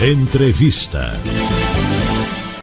Entrevista.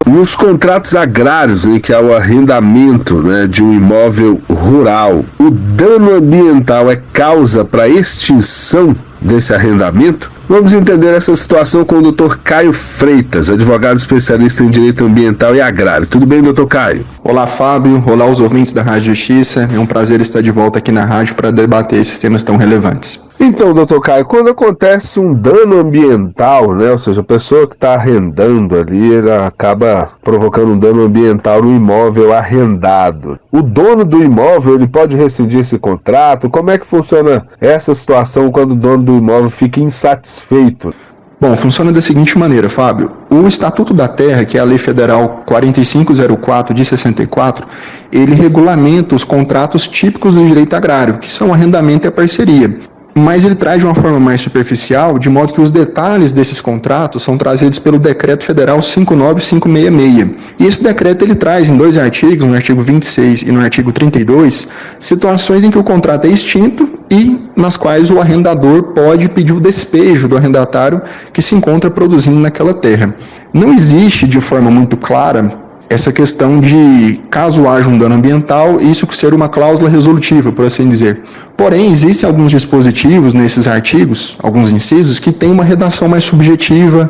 Nos contratos agrários em que há o arrendamento, de um imóvel rural, o dano ambiental é causa para extinção desse arrendamento? Vamos entender essa situação com o Dr. Caio Freitas, advogado especialista em direito ambiental e agrário. Tudo bem, Dr. Caio? Olá, Fábio. Olá, os ouvintes da Rádio Justiça. É um prazer estar de volta aqui na rádio para debater esses temas tão relevantes. Então, Dr. Caio, quando acontece um dano ambiental, ou seja, a pessoa que está arrendando ali, ela acaba provocando um dano ambiental no imóvel arrendado. O dono do imóvel, ele pode rescindir esse contrato? Como é que funciona essa situação quando o dono do imóvel fica insatisfeito? Bom, funciona da seguinte maneira, Fábio. O Estatuto da Terra, que é a Lei Federal 4504 de 64, ele regulamenta os contratos típicos do direito agrário, que são o arrendamento e a parceria. Mas ele traz de uma forma mais superficial, de modo que os detalhes desses contratos são trazidos pelo Decreto Federal 59566. E esse decreto ele traz em dois artigos, no artigo 26 e no artigo 32, situações em que o contrato é extinto e nas quais o arrendador pode pedir o despejo do arrendatário que se encontra produzindo naquela terra. Não existe de forma muito clara essa questão de, caso haja um dano ambiental, isso ser uma cláusula resolutiva, por assim dizer. Porém, existem alguns dispositivos nesses artigos, alguns incisos, que têm uma redação mais subjetiva,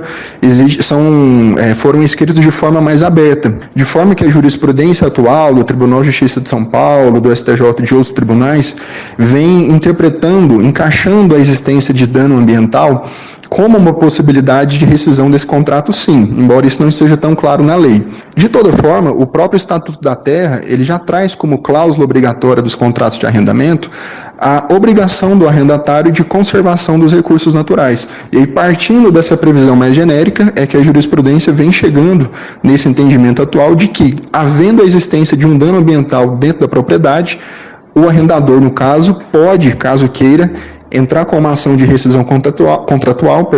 foram escritos de forma mais aberta, de forma que a jurisprudência atual do Tribunal de Justiça de São Paulo, do STJ e de outros tribunais, vem interpretando, encaixando a existência de dano ambiental como uma possibilidade de rescisão desse contrato, sim, embora isso não esteja tão claro na lei. De toda forma, o próprio Estatuto da Terra, ele já traz como cláusula obrigatória dos contratos de arrendamento a obrigação do arrendatário de conservação dos recursos naturais. E aí, partindo dessa previsão mais genérica, é que a jurisprudência vem chegando nesse entendimento atual de que, havendo a existência de um dano ambiental dentro da propriedade, o arrendador, no caso, pode, caso queira, entrar com uma ação de rescisão contratual,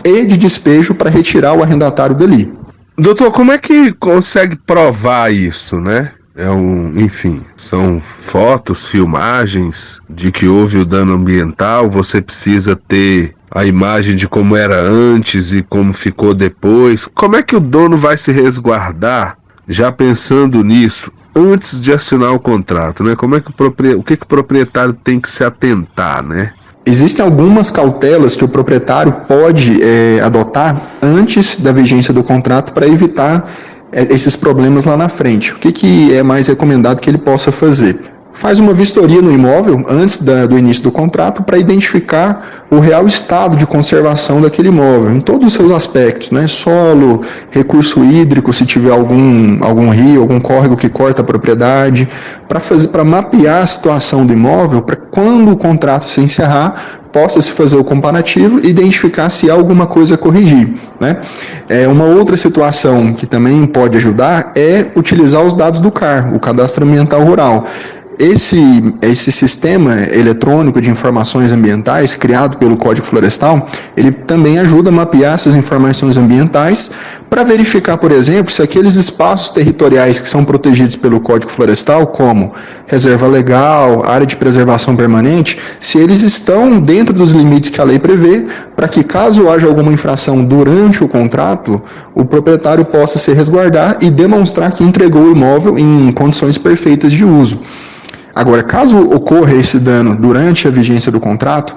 e de despejo para retirar o arrendatário dali. Doutor, como é que consegue provar isso, são fotos, filmagens de que houve o dano ambiental, você precisa ter a imagem de como era antes e como ficou depois. Como é que o dono vai se resguardar, já pensando nisso, antes de assinar o contrato, Como é que o que o proprietário tem que se atentar, Existem algumas cautelas que o proprietário pode adotar antes da vigência do contrato para evitar esses problemas lá na frente. O que é mais recomendado que ele possa fazer? Faz uma vistoria no imóvel antes do início do contrato para identificar o real estado de conservação daquele imóvel, em todos os seus aspectos, solo, recurso hídrico, se tiver algum rio, algum córrego que corta a propriedade, para mapear a situação do imóvel, para quando o contrato se encerrar, possa-se fazer o comparativo e identificar se há alguma coisa a corrigir. Uma outra situação que também pode ajudar é utilizar os dados do CAR, o Cadastro Ambiental Rural. Esse sistema eletrônico de informações ambientais, criado pelo Código Florestal, ele também ajuda a mapear essas informações ambientais para verificar, por exemplo, se aqueles espaços territoriais que são protegidos pelo Código Florestal, como reserva legal, área de preservação permanente, se eles estão dentro dos limites que a lei prevê, para que, caso haja alguma infração durante o contrato, o proprietário possa se resguardar e demonstrar que entregou o imóvel em condições perfeitas de uso. Agora, caso ocorra esse dano durante a vigência do contrato,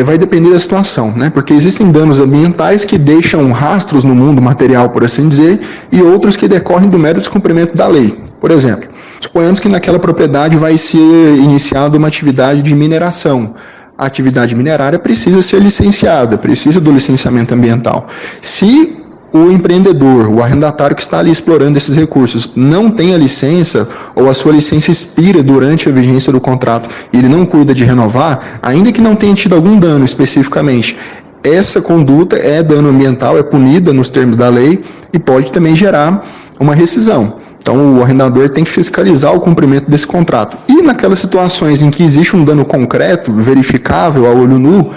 vai depender da situação, porque existem danos ambientais que deixam rastros no mundo material, por assim dizer, e outros que decorrem do mero descumprimento da lei. Por exemplo, suponhamos que naquela propriedade vai ser iniciada uma atividade de mineração. A atividade minerária precisa ser licenciada, precisa do licenciamento ambiental. Se o empreendedor, o arrendatário que está ali explorando esses recursos, não tem a licença ou a sua licença expira durante a vigência do contrato e ele não cuida de renovar, ainda que não tenha tido algum dano especificamente, essa conduta é dano ambiental, é punida nos termos da lei e pode também gerar uma rescisão. Então, o arrendador tem que fiscalizar o cumprimento desse contrato. E naquelas situações em que existe um dano concreto, verificável a olho nu,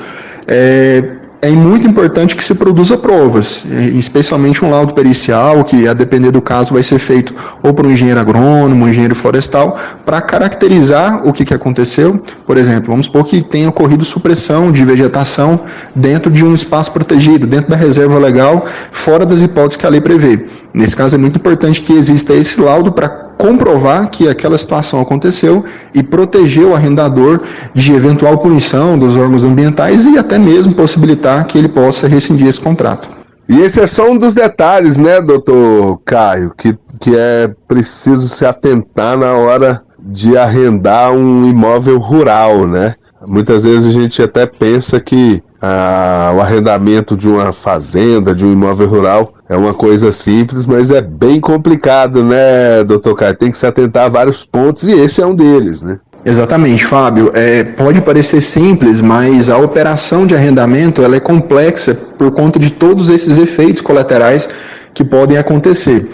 é muito importante que se produza provas, especialmente um laudo pericial, que a depender do caso vai ser feito ou por um engenheiro agrônomo, um engenheiro florestal, para caracterizar o que aconteceu. Por exemplo, vamos supor que tenha ocorrido supressão de vegetação dentro de um espaço protegido, dentro da reserva legal, fora das hipóteses que a lei prevê. Nesse caso é muito importante que exista esse laudo para comprovar que aquela situação aconteceu e proteger o arrendador de eventual punição dos órgãos ambientais e até mesmo possibilitar que ele possa rescindir esse contrato. E esse é só um dos detalhes, né, doutor Caio, que é preciso se atentar na hora de arrendar um imóvel rural, né? Muitas vezes a gente até pensa que o arrendamento de uma fazenda, de um imóvel rural, é uma coisa simples, mas é bem complicado, né, doutor Caio? Tem que se atentar a vários pontos e esse é um deles, né? Exatamente, Fábio. Pode parecer simples, mas a operação de arrendamento ela é complexa por conta de todos esses efeitos colaterais que podem acontecer.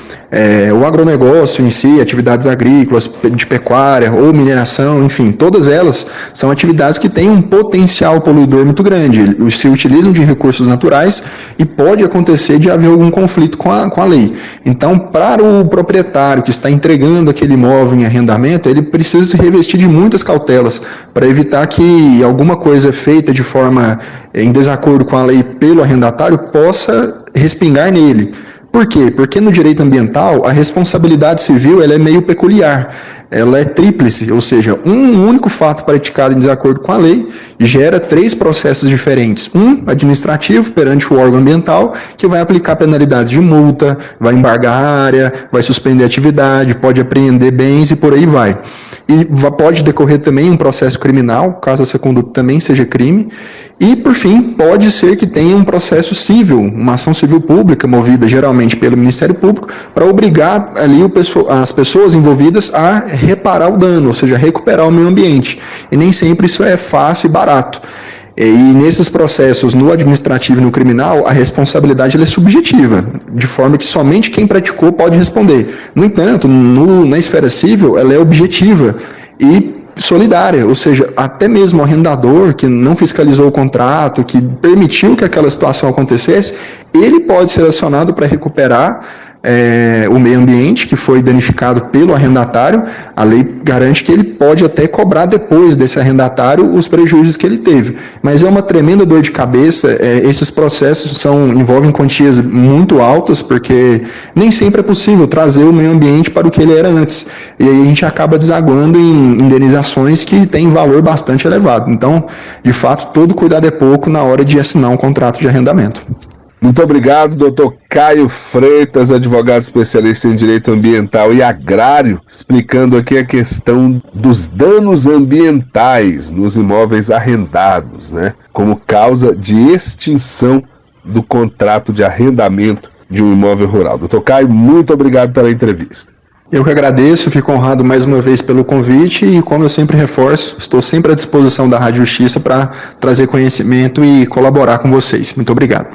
O agronegócio em si, atividades agrícolas, de pecuária ou mineração, enfim, todas elas são atividades que têm um potencial poluidor muito grande. Se utilizam de recursos naturais e pode acontecer de haver algum conflito com a lei. Então, para o proprietário que está entregando aquele imóvel em arrendamento, ele precisa se revestir de muitas cautelas para evitar que alguma coisa feita de forma em desacordo com a lei pelo arrendatário possa respingar nele. Por quê? Porque no direito ambiental, a responsabilidade civil ela é meio peculiar. Ela é tríplice, ou seja, um único fato praticado em desacordo com a lei gera 3 processos diferentes. Um administrativo perante o órgão ambiental, que vai aplicar penalidades de multa, vai embargar a área, vai suspender a atividade, pode apreender bens e por aí vai. E pode decorrer também um processo criminal, caso essa conduta também seja crime. E, por fim, pode ser que tenha um processo civil, uma ação civil pública, movida geralmente pelo Ministério Público, para obrigar ali as pessoas envolvidas a reparar o dano, ou seja, recuperar o meio ambiente. E nem sempre isso é fácil e barato. E nesses processos, no administrativo e no criminal, a responsabilidade ela é subjetiva, de forma que somente quem praticou pode responder. No entanto, na esfera civil, ela é objetiva e solidária, ou seja, até mesmo o arrendador que não fiscalizou o contrato, que permitiu que aquela situação acontecesse, ele pode ser acionado para recuperar o meio ambiente que foi danificado pelo arrendatário. A lei garante que ele pode até cobrar depois desse arrendatário os prejuízos que ele teve. Mas é uma tremenda dor de cabeça, esses processos envolvem quantias muito altas, porque nem sempre é possível trazer o meio ambiente para o que ele era antes. E aí a gente acaba desaguando em indenizações que têm valor bastante elevado. Então, de fato, todo cuidado é pouco na hora de assinar um contrato de arrendamento. Muito obrigado, doutor Caio Freitas, advogado especialista em direito ambiental e agrário, explicando aqui a questão dos danos ambientais nos imóveis arrendados, né, como causa de extinção do contrato de arrendamento de um imóvel rural. Doutor Caio, muito obrigado pela entrevista. Eu que agradeço, fico honrado mais uma vez pelo convite e, como eu sempre reforço, estou sempre à disposição da Rádio Justiça para trazer conhecimento e colaborar com vocês. Muito obrigado.